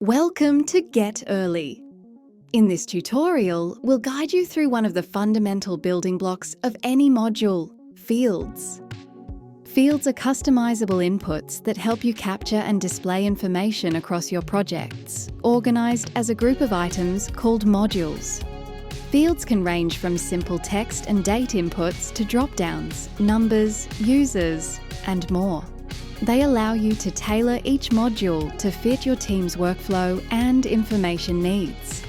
Welcome to Get Early. In this tutorial, we'll guide you through one of the fundamental building blocks of any module, fields. Fields are customizable inputs that help you capture and display information across your projects, organized as a group of items called modules. Fields can range from simple text and date inputs to dropdowns, numbers, users, and more. They allow you to tailor each module to fit your team's workflow and information needs.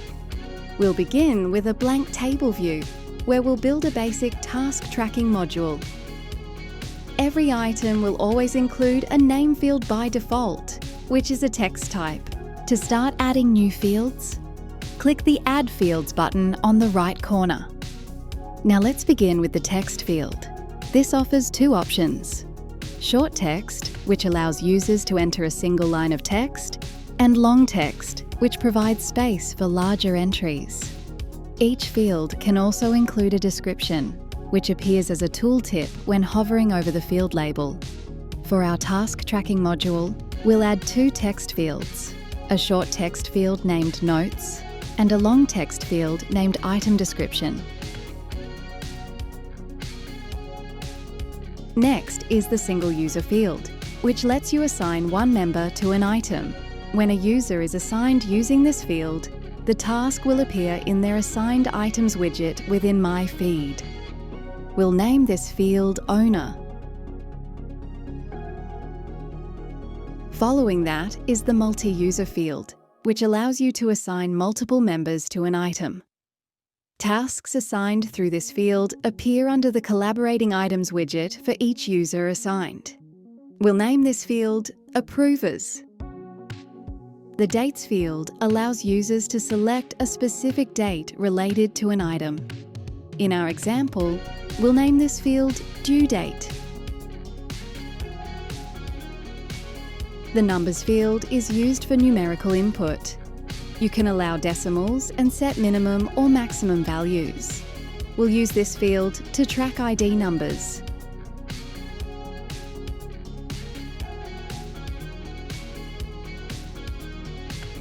We'll begin with a blank table view, where we'll build a basic task tracking module. Every item will always include a name field by default, which is a text type. To start adding new fields, click the Add Fields button on the right corner. Now let's begin with the text field. This offers two options: short text, which allows users to enter a single line of text, and long text, which provides space for larger entries. Each field can also include a description, which appears as a tooltip when hovering over the field label. For our task tracking module, we'll add two text fields, a short text field named Notes, and a long text field named Item Description. Next is the single user field, which lets you assign one member to an item. When a user is assigned using this field, the task will appear in their Assigned Items widget within My Feed. We'll name this field Owner. Following that is the multi-user field, which allows you to assign multiple members to an item. Tasks assigned through this field appear under the Collaborating Items widget for each user assigned. We'll name this field Approvers. The Dates field allows users to select a specific date related to an item. In our example, we'll name this field Due Date. The Numbers field is used for numerical input. You can allow decimals and set minimum or maximum values. We'll use this field to track ID numbers.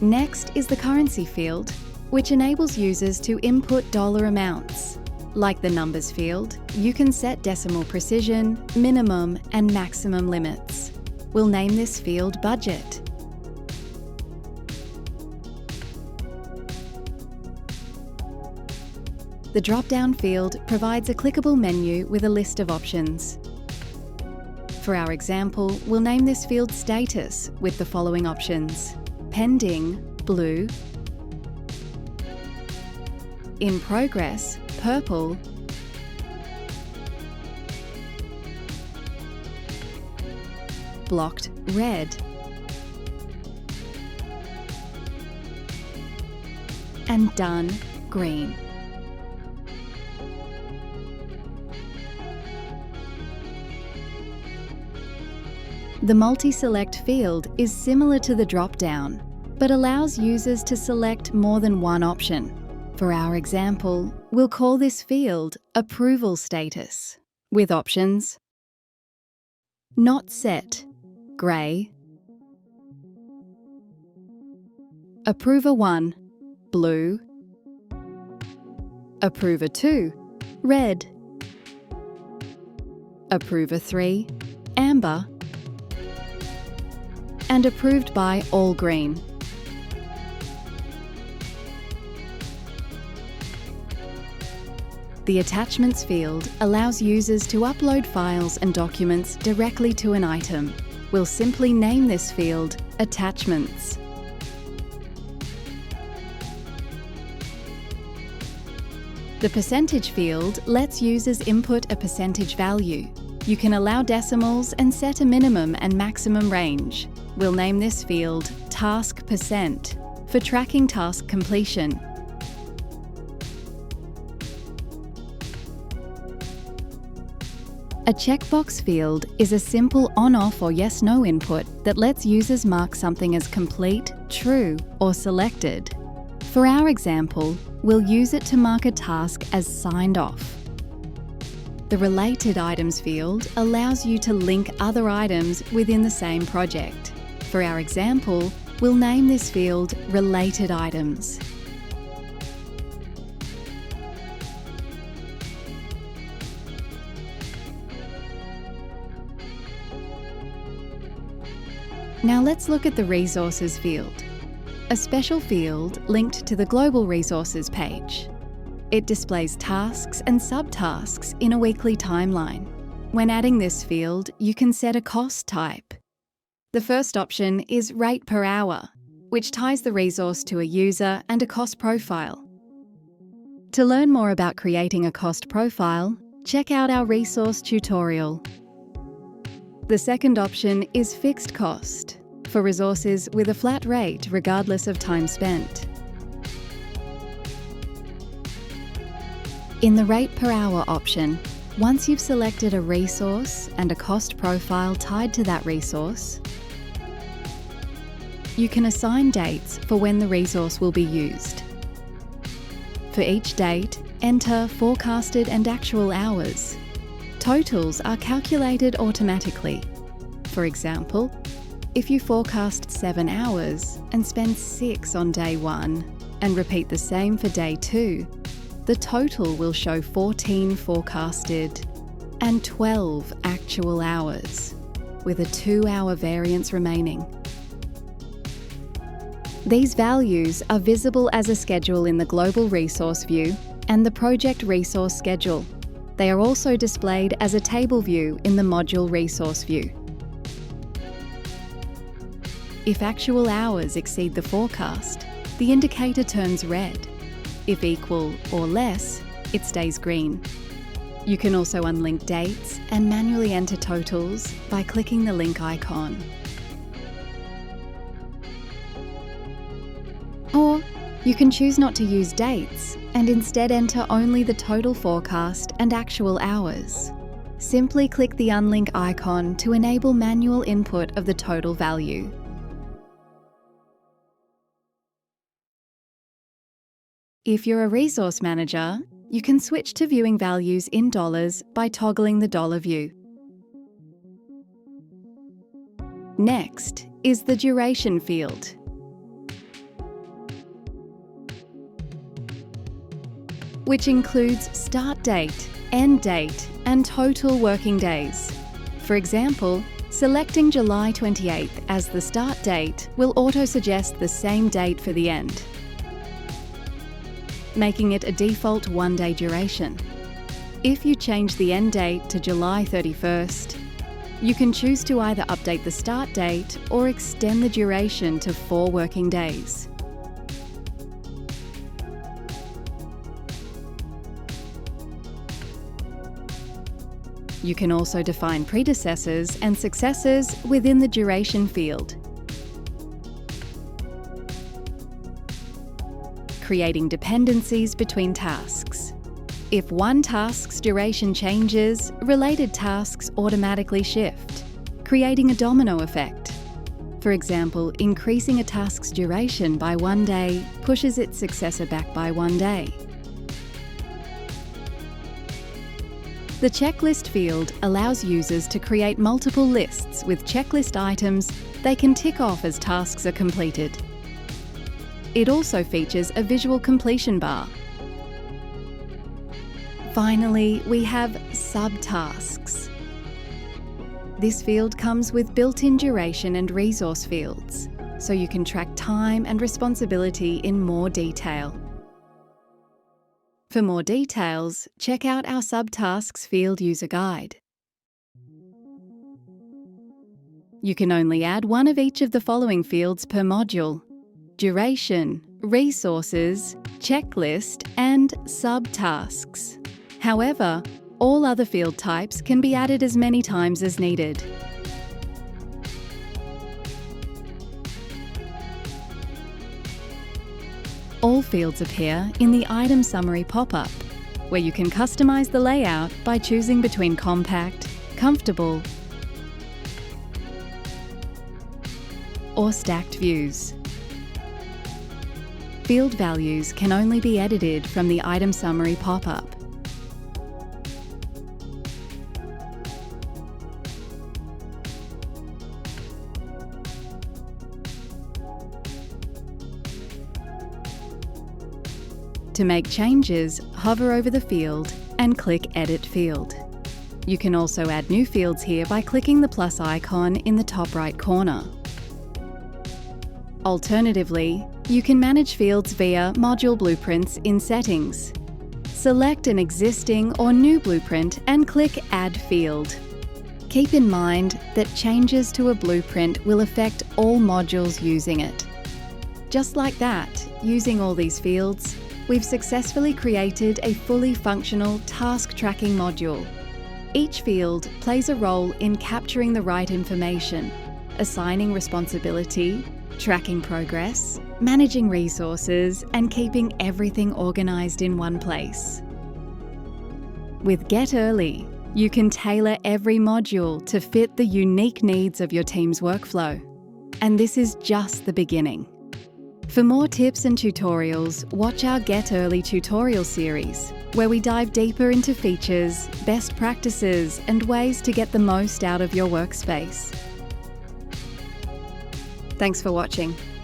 Next is the Currency field, which enables users to input dollar amounts. Like the Numbers field, you can set decimal precision, minimum, and maximum limits. We'll name this field Budget. The drop-down field provides a clickable menu with a list of options. For our example, we'll name this field Status with the following options: Pending, blue; in progress, purple; blocked, red; and done, green. The multi-select field is similar to the drop-down, but allows users to select more than one option. For our example, we'll call this field Approval Status, with options: Not Set, grey; Approver 1, blue; Approver 2, red; Approver 3, amber; and Approved by all green. The Attachments field allows users to upload files and documents directly to an item. We'll simply name this field Attachments. The Percentage field lets users input a percentage value. You can allow decimals and set a minimum and maximum range. We'll name this field Task Percent for tracking task completion. A checkbox field is a simple on-off or yes-no input that lets users mark something as complete, true, or selected. For our example, we'll use it to mark a task as signed off. The Related Items field allows you to link other items within the same project. For our example, we'll name this field Related Items. Now let's look at the Resources field, a special field linked to the Global Resources page. It displays tasks and subtasks in a weekly timeline. When adding this field, you can set a cost type. The first option is Rate per Hour, which ties the resource to a user and a cost profile. To learn more about creating a cost profile, check out our resource tutorial. The second option is Fixed Cost, for resources with a flat rate regardless of time spent. In the Rate per Hour option, once you've selected a resource and a cost profile tied to that resource, you can assign dates for when the resource will be used. For each date, enter forecasted and actual hours. Totals are calculated automatically. For example, if you forecast 7 hours and spend 6 on day 1 and repeat the same for day 2, the total will show 14 forecasted and 12 actual hours, with a 2-hour variance remaining. These values are visible as a schedule in the Global Resource view and the Project Resource schedule. They are also displayed as a table view in the Module Resource view. If actual hours exceed the forecast, the indicator turns red. If equal or less, it stays green. You can also unlink dates and manually enter totals by clicking the link icon. Or you can choose not to use dates and instead enter only the total forecast and actual hours. Simply click the unlink icon to enable manual input of the total value. If you're a resource manager, you can switch to viewing values in dollars by toggling the dollar view. Next is the Duration field. Which includes start date, end date, and total working days. For example, selecting July 28th as the start date will auto-suggest the same date for the end, making it a default 1-day duration. If you change the end date to July 31st, you can choose to either update the start date or extend the duration to 4 working days. You can also define predecessors and successors within the Duration field. Creating dependencies between tasks. If one task's duration changes, related tasks automatically shift, creating a domino effect. For example, increasing a task's duration by 1 day pushes its successor back by 1 day. The Checklist field allows users to create multiple lists with checklist items they can tick off as tasks are completed. It also features a visual completion bar. Finally, we have subtasks. This field comes with built-in duration and resource fields, so you can track time and responsibility in more detail. For more details, check out our Subtasks field user guide. You can only add one of each of the following fields per module: Duration, Resources, Checklist, and Subtasks. However, all other field types can be added as many times as needed. All fields appear in the Item Summary pop-up, where you can customize the layout by choosing between compact, comfortable, or stacked views. Field values can only be edited from the Item Summary pop-up. To make changes, hover over the field and click Edit Field. You can also add new fields here by clicking the plus icon in the top right corner. Alternatively, you can manage fields via Module Blueprints in Settings. Select an existing or new blueprint and click Add Field. Keep in mind that changes to a blueprint will affect all modules using it. Just like that, using all these fields, we've successfully created a fully functional task tracking module. Each field plays a role in capturing the right information, assigning responsibility, tracking progress, managing resources, and keeping everything organized in one place. With Get Early, you can tailor every module to fit the unique needs of your team's workflow. And this is just the beginning. For more tips and tutorials, watch our Get Early tutorial series, where we dive deeper into features, best practices, and ways to get the most out of your workspace. Thanks for watching.